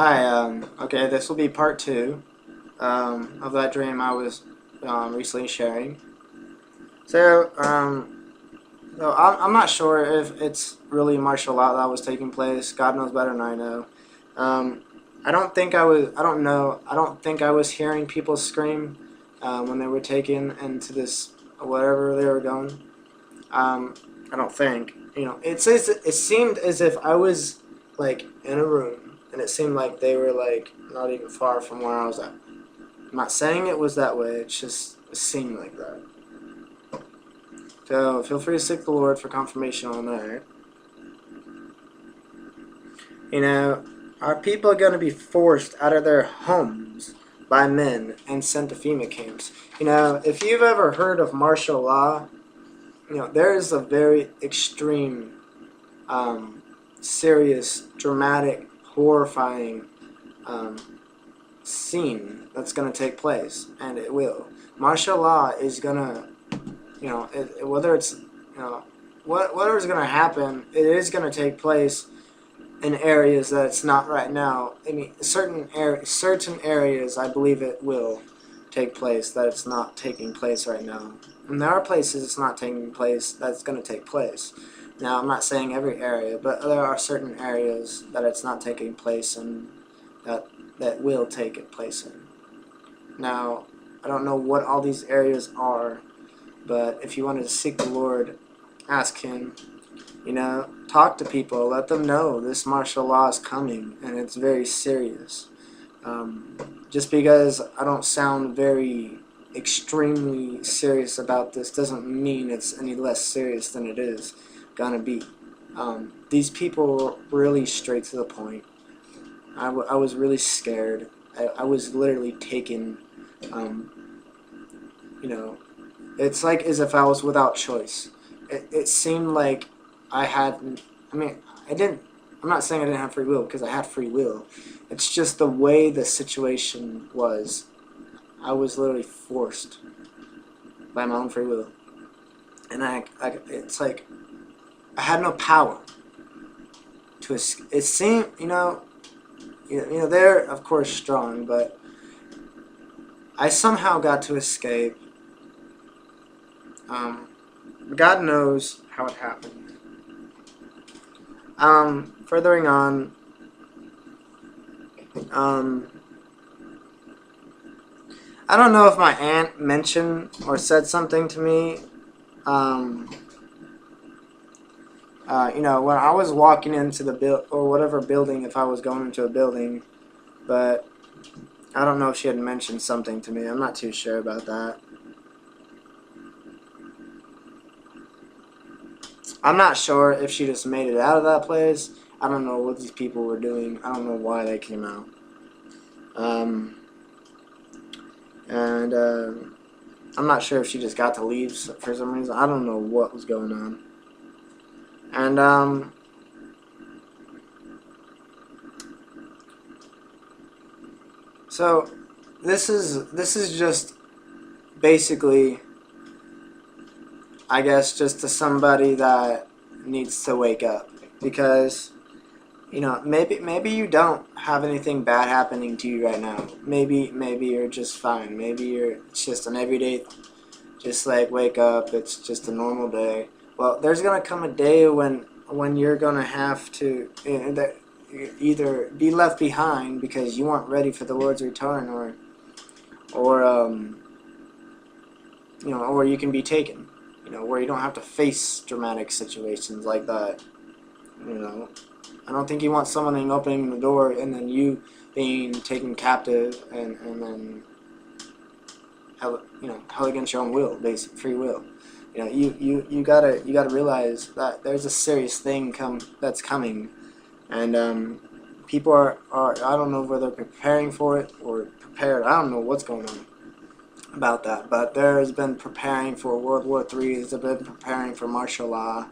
Hi, okay, this will be part two of that dream I was recently sharing. So, no, I'm not sure if it's really martial law that was taking place. God knows better than I know. Um, I don't think I was, I don't know, I don't think I was hearing people scream when they were taken into this, whatever they were going. Um, I don't think. It seemed as if I was like in a room, and it seemed like they were like not even far from where I was at. I'm not saying it was that way. It seemed like that. So feel free to seek the Lord for confirmation on that. You know, are people going to be forced out of their homes by men and sent to FEMA camps? If you've ever heard of martial law, there is a very extreme, serious, dramatic, horrifying um, scene that's going to take place, and it will. Martial law is going to, whether it's, whatever's going to happen, it is going to take place in areas that it's not right now. I mean, certain areas, I believe it will take place that it's not taking place right now. And there are places it's not taking place that's going to take place. Now, I'm not saying every area, but there are certain areas that it's not taking place in that will take it place in. Now, I don't know what all these areas are, but if you wanted to seek the Lord, ask Him. Talk to people, let them know this martial law is coming, and it's very serious. Just because I don't sound very extremely serious about this doesn't mean it's any less serious than it is gonna be. These people were really straight to the point. I was really scared. I was literally taken. It's like as if I was without choice. It seemed like I had. I mean, I didn't. I'm not saying I didn't have free will, because I had free will. It's just the way the situation was. I was literally forced by my own free will, and it's like I had no power to escape. It seemed, they're of course strong, but I somehow got to escape. God knows how it happened. Furthering on, I don't know if my aunt mentioned or said something to me, when I was walking into the or whatever building, if I was going into a building, but I don't know if she had mentioned something to me. I'm not too sure about that. I'm not sure if she just made it out of that place. I don't know what these people were doing. I don't know why they came out. I'm not sure if she just got to leave for some reason. I don't know what was going on. And, so this is just basically, I guess, just to somebody that needs to wake up, because maybe you don't have anything bad happening to you right now. Maybe you're just fine. Maybe it's just an everyday, just like wake up. It's just a normal day. Well, there's gonna come a day when you're gonna have to either be left behind because you weren't ready for the Lord's return, or or you can be taken. Where you don't have to face dramatic situations like that. I don't think you want someone opening the door and then you being taken captive and then held against your own will, basic free will. You gotta realize that there's a serious thing that's coming, and people are I don't know whether they're preparing for it or prepared. I don't know what's going on about that, but there's been preparing for World War III. There's been preparing for martial law.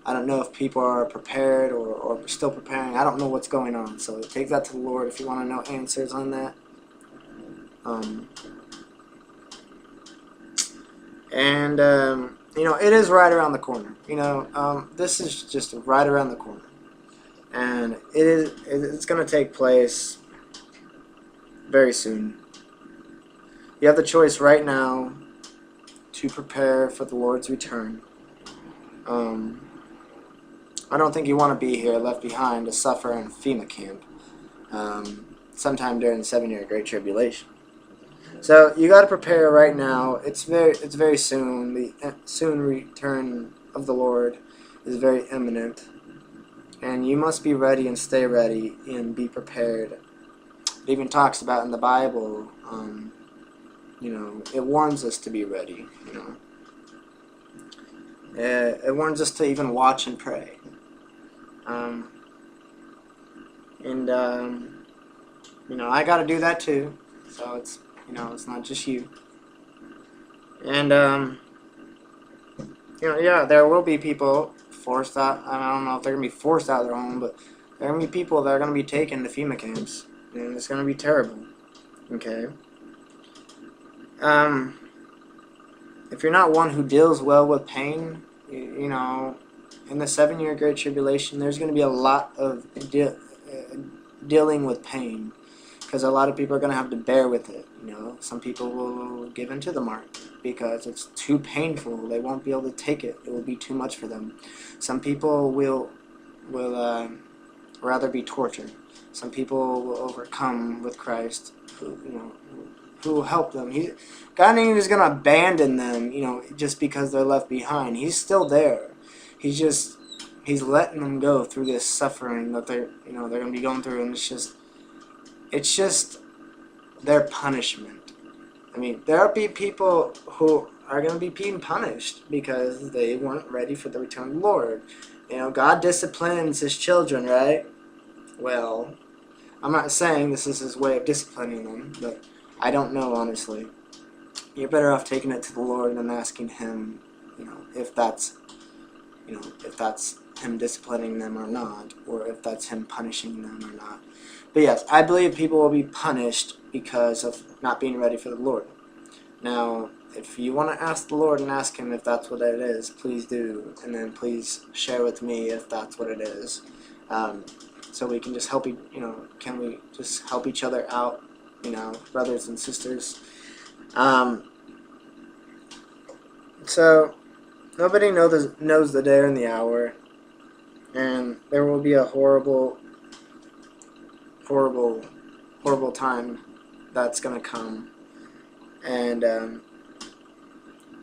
I don't know if people are prepared or still preparing. I don't know what's going on. So take that to the Lord if you want to know answers on that. It is right around the corner. This is just right around the corner, and it's going to take place very soon. You have the choice right now to prepare for the Lord's return. I don't think you want to be here left behind to suffer in FEMA camp sometime during the 7-year Great Tribulation. So you got to prepare right now. It's very soon. The soon return of the Lord is very imminent, and you must be ready and stay ready and be prepared. It even talks about in the Bible, it warns us to be ready. It warns us to even watch and pray. I got to do that too. So it's not just you. And there will be people forced out. I don't know if they're gonna be forced out of their home, but there are gonna be people that are gonna be taken to FEMA camps, and it's gonna be terrible. Okay. If you're not one who deals well with pain, in the 7-year Great Tribulation, there's going to be a lot of dealing with pain, because a lot of people are going to have to bear with it. Some people will give into the mark because it's too painful. They won't be able to take it. It will be too much for them. Some people will rather be tortured. Some people will overcome with Christ, who will help them. God ain't just going to abandon them, just because they're left behind. He's still there. He's letting them go through this suffering that they're going to be going through, and it's just their punishment. There will be people who are going to be being punished because they weren't ready for the return of the Lord. God disciplines His children, right? Well, I'm not saying this is His way of disciplining them, but I don't know, honestly. You're better off taking it to the Lord and asking Him, if that's Him disciplining them or not, or if that's Him punishing them or not. But yes, I believe people will be punished because of not being ready for the Lord. Now, if you want to ask the Lord and ask Him if that's what it is, please do, and then please share with me if that's what it is, so we can just help can we just help each other out, brothers and sisters. So nobody knows the day and the hour, and there will be a horrible time that's going to come. And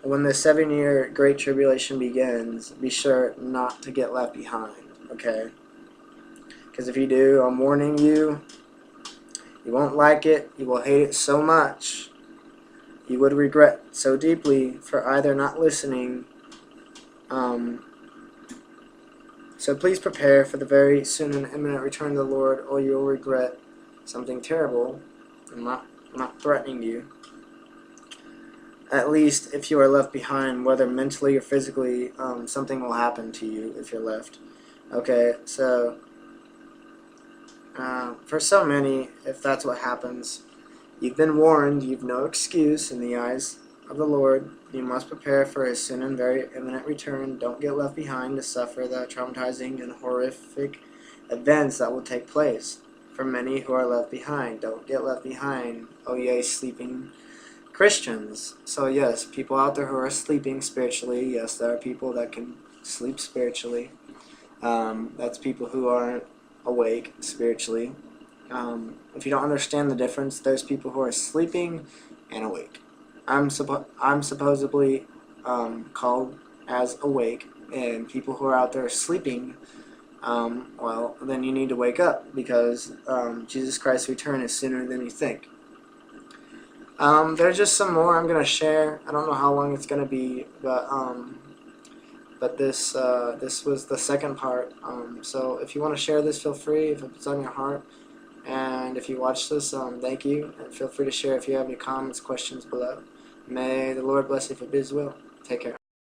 when the 7-year Great Tribulation begins, be sure not to get left behind, okay? Because if you do, I'm warning you, you won't like it, you will hate it so much, you would regret so deeply for either not listening. So please prepare for the very soon and imminent return of the Lord, or you'll regret something terrible. I'm not threatening you. At least if you are left behind, whether mentally or physically, something will happen to you if you're left. Okay, so for so many, if that's what happens, you've been warned. You've no excuse in the eyes of the Lord. You must prepare for His soon and very imminent return. Don't get left behind to suffer the traumatizing and horrific events that will take place. For many who are left behind, don't get left behind. Oh yea, sleeping Christians. So yes, people out there who are sleeping spiritually. Yes, there are people that can sleep spiritually. That's people who aren't awake spiritually. If you don't understand the difference, there's people who are sleeping and awake. I'm supposedly called as awake, and people who are out there sleeping, well, then you need to wake up, because Jesus Christ's return is sooner than you think. There's just some more I'm going to share. I don't know how long it's going to be, but this was the second part. So if you want to share this, feel free, if it's on your heart. And if you watch this, thank you, and feel free to share if you have any comments, questions below. May the Lord bless you for His will. Take care.